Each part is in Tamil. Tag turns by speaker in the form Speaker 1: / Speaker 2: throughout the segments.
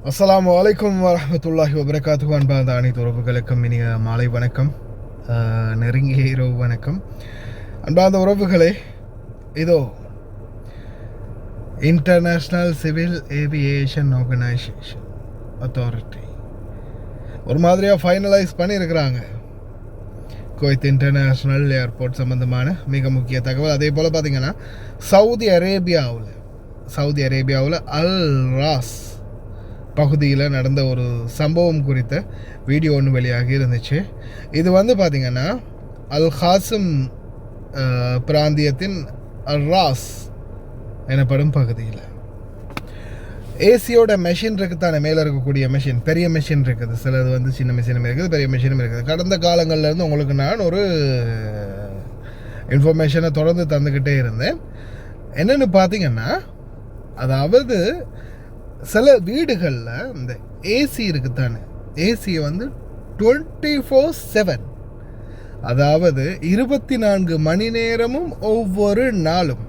Speaker 1: அஸ்ஸலாமு அலைக்கும் வரஹ்மத்துல்லாஹி வபரகாத்துஹு. அன்பார்ந்த அனைத்து உறவுகளுக்கும் இனிய மாலை வணக்கம், நெருங்கிய இரவு வணக்கம். அன்பார்ந்த உறவுகளே, இதோ international civil aviation organisation authority ஒரு மாதிரியாக ஃபைனலைஸ் பண்ணியிருக்கிறாங்க குவைத் இன்டர்நேஷ்னல் ஏர்போர்ட் சம்மந்தமான மிக முக்கிய தகவல். அதே போல் பார்த்திங்கன்னா சவுதி அரேபியாவில் அல் ராஸ் பகுதியில் நடந்த ஒரு சம்பவம் குறித்த வீடியோ ஒன்று வெளியாகி இருந்துச்சு. இது பார்த்திங்கன்னா அல் ஹாசிம் பிராந்தியத்தின் அல் ராஸ் எனப்படும் பகுதியில் ஏசியோட மெஷின் இருக்குது தானே, மேலே இருக்கக்கூடிய மெஷின், பெரிய மெஷின் இருக்குது, சிலது சின்ன மெஷினும் இருக்குது, பெரிய மெஷினும் இருக்குது. கடந்த காலங்கள்லேருந்து உங்களுக்கு நான் ஒரு இன்ஃபர்மேஷனை தொடர்ந்து தந்துக்கிட்டே இருந்தேன். என்னென்னு பார்த்தீங்கன்னா, அதாவது சில வீடுகளில் இந்த ஏசி இருக்குது தானே, ஏசியை 24/7, அதாவது 24 மணி நேரமும் ஒவ்வொரு நாளும்,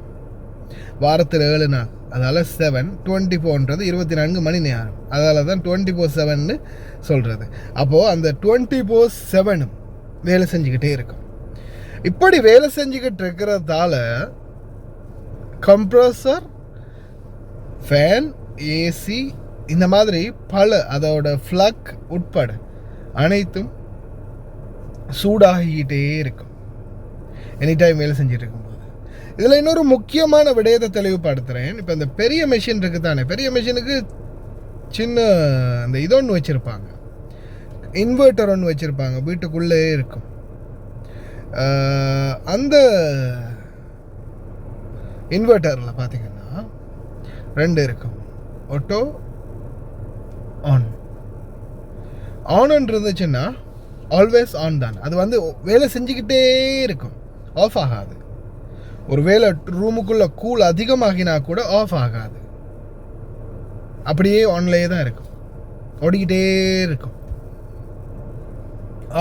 Speaker 1: வாரத்தில் 7 நாள், அதால் 7/24ன்றது 24 மணி நேரம், அதால் தான் 24/7ன்னு சொல்கிறது. அப்போது அந்த 24/7 வேலை செஞ்சுக்கிட்டே இருக்கும். இப்படி வேலை செஞ்சுக்கிட்டு இருக்கிறதால கம்ப்ரஸர், ஃபேன், ஏசி, இந்த மாதிரி பல அதோட ஃப்ளக் உட்பட அனைத்தும் சூடாகிக்கிட்டே இருக்கும் எனி டைம் வேலை செஞ்சுட்டு இருக்கும்போது. இதில் இன்னொரு முக்கியமான விடயத்தை தெளிவுபடுத்துகிறேன். இப்போ இந்த பெரிய மெஷின் இருக்குது தானே, பெரிய மெஷினுக்கு சின்ன இந்த இதொன்று வச்சுருப்பாங்க, இன்வெர்ட்டர் ஒன்று வச்சுருப்பாங்க, வீட்டுக்குள்ளே இருக்கும். அந்த இன்வெர்ட்டரில் பார்த்திங்கன்னா 2 இருக்கும், ஆட்டோ, ஆன் இருந்துச்சுன்னா ஆல்வேஸ் ஆன் தான். அது வேலை செஞ்சுக்கிட்டே இருக்கும், ஆஃப் ஆகாது. ஒரு வேளை ரூமுக்குள்ளே கூல் அதிகமாகினா கூட ஆஃப் ஆகாது, அப்படியே ஆன்லேயே தான் இருக்கும், ஓடிக்கிட்டே இருக்கும்.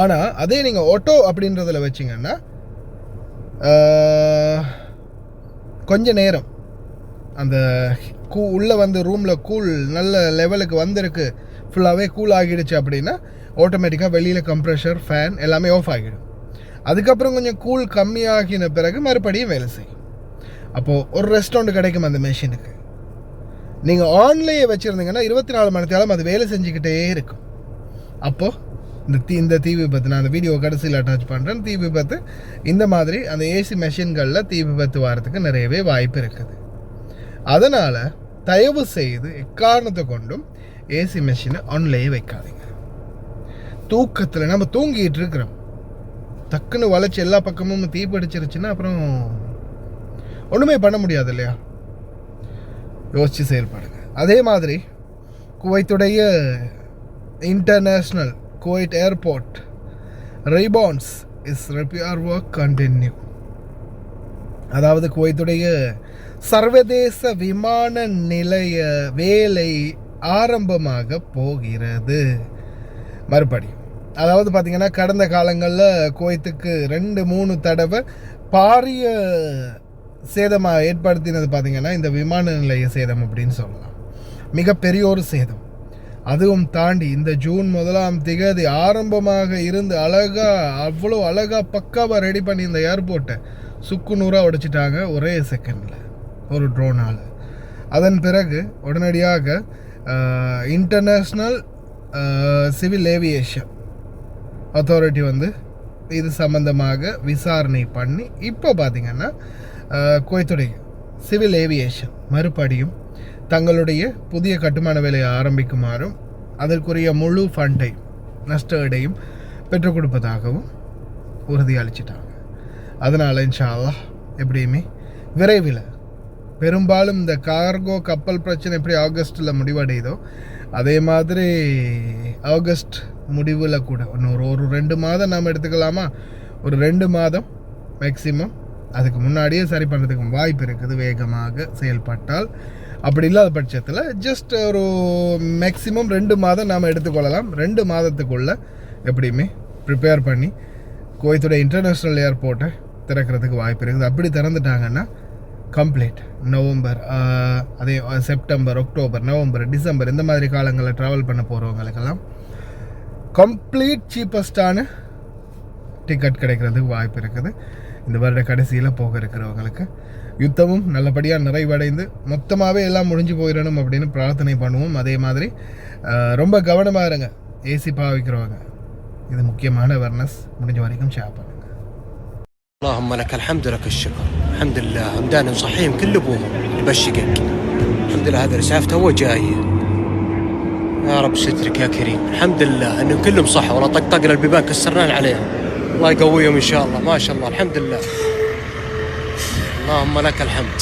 Speaker 1: ஆனால் அதே நீங்கள் ஆட்டோ அப்படின்றதில் வச்சிங்கன்னா கொஞ்ச நேரம் அந்த உள்ளே ரூமில் கூல் நல்ல லெவலுக்கு வந்திருக்கு, ஃபுல்லாகவே கூல் ஆகிடுச்சு அப்படின்னா ஆட்டோமேட்டிக்காக வெளியில் கம்ப்ரெஷர், ஃபேன் எல்லாமே ஆஃப் ஆகிடும். அதுக்கப்புறம் கொஞ்சம் கூல் கம்மியாகின பிறகு மறுபடியும் வேலை செய்யும். அப்போது ஒரு ரெஸ்டாரண்ட் கிடைக்கும் அந்த மெஷினுக்கு. நீங்கள் ஆன்லேயே வச்சுருந்தீங்கன்னா 24 மணி நேரம் அது வேலை செஞ்சுக்கிட்டே இருக்கும். அப்போது இந்த தீ விபத்து, நான் அந்த வீடியோ கடைசியில் அட்டாச் பண்ணுறேன், தீ விபத்து இந்த மாதிரி அந்த ஏசி மெஷின்களில் தீ விபத்து வரத்துக்கு நிறையவே வாய்ப்பு இருக்குது. அதனால் தயவு செய்து எக்காரணத்தை கொண்டும் ஏசி மெஷினை ஆன்லேயே வைக்காதீங்க. தூக்கத்தில் நம்ம தூங்கிட்டு இருக்கிறோம், டக்குன்னு வளைச்சி எல்லா பக்கமும் தீ பிடிச்சிருச்சுன்னா அப்புறம் ஒன்றுமே பண்ண முடியாது இல்லையா? யோசித்து செயல்படுங்க. அதே மாதிரி குவைத்துடைய இன்டர்நேஷ்னல் குவைட் ஏர்போர்ட் ரிபான்ஸ் இஸ் ரிப்பேர் ஒர்க் கண்டினியூ. அதாவது குவைத்துடைய சர்வதேச விமான நிலைய வேலை ஆரம்பமாக போகிறது மறுபடியும். அதாவது பார்த்திங்கன்னா கடந்த காலங்களில் குவைத்துக்கு 2-3 தடவை பாரிய சேதமாக ஏற்படுத்தினது பார்த்திங்கன்னா இந்த விமான நிலைய சேதம் அப்படின்னு சொல்லலாம். மிகப்பெரிய ஒரு சேதம். அதுவும் தாண்டி இந்த ஜூன் 1 ஆரம்பமாக இருந்து அவ்வளோ அழகாக பக்காவாக ரெடி பண்ணி இந்த ஏர்போர்ட்டை சுக்குநூறாக உடைச்சிட்டாங்க ஒரே செகண்டில் ஒரு ட்ரோனால். அதன் பிறகு உடனடியாக இன்டர்நேஷ்னல் சிவில் ஏவியேஷன் அத்தாரிட்டி இது சம்பந்தமாக விசாரணை பண்ணி இப்போ பார்த்திங்கன்னா குவைத்துடைய சிவில் ஏவியேஷன் மறுபடியும் தங்களுடைய புதிய கட்டுமான வேலையை ஆரம்பிக்குமாறும் அதற்குரிய முழு ஃபண்டை, நஷ்ட ஈடையும் பெற்றுக் கொடுப்பதாகவும் உறுதியளிச்சிட்டாங்க. அதனால் இன்ஷா அல்லாஹ் எப்படியுமே விரைவில், பெரும்பாலும் இந்த கார்கோ கப்பல் பிரச்சனை எப்படி ஆகஸ்ட்டில் முடிவடையுதோ அதே மாதிரி ஆகஸ்ட் முடிவில் கூட ஒரு 2 மாதம் நாம் எடுத்துக்கலாமா, ஒரு 2 மாதம் மேக்சிமம், அதுக்கு முன்னாடியே சரி பண்ணுறதுக்கு வாய்ப்பு இருக்குது வேகமாக செயல்பட்டால். அப்படி இல்லாத பட்சத்தில் ஜஸ்ட் ஒரு மேக்சிமம் 2 மாதம் நாம் எடுத்துக்கொள்ளலாம். 2 மாதத்துக்குள்ளே எப்படியுமே ப்ரிப்பேர் பண்ணி குவைத்துடைய இன்டர்நேஷ்னல் ஏர்போர்ட்டை திறக்கிறதுக்கு வாய்ப்பு இருக்குது. அப்படி திறந்துட்டாங்கன்னா கம்ப்ளீட் நவம்பர், அதே செப்டம்பர், அக்டோபர், நவம்பர், டிசம்பர் இந்த மாதிரி காலங்களில் ட்ராவல் பண்ண போகிறவங்களுக்கெல்லாம் கம்ப்ளீட் சீப்பஸ்டான டிக்கெட் கிடைக்கிறதுக்கு வாய்ப்பு இருக்குது. இந்த வருட கடைசியில் போக இருக்கிறவங்களுக்கு யுத்தமும் நல்லபடியாக நிறைவடைந்து மொத்தமாகவே எல்லாம் முடிஞ்சு போயிடணும் அப்படின்னு பிரார்த்தனை பண்ணுவோம். அதே மாதிரி ரொம்ப கவனமாக இருங்க, ஏசி பாவிக்கிறவங்க. இது முக்கியமான அவேர்னஸ். முடிஞ்ச வரைக்கும் ஷேர் பண்ணுங்க.
Speaker 2: اللهم لك الحمد لك الشكر. الحمد لله همداني وصحيهم كل ابوهم يبشقك. الحمد لله هذا الاسعاف تو جاي. يا رب سترك يا كريم. الحمد لله انهم كلهم صح ولا طقطقنا البيبان كسرناها عليهم. الله يقويهم ان شاء الله. ما شاء الله الحمد لله. اللهم لك الحمد.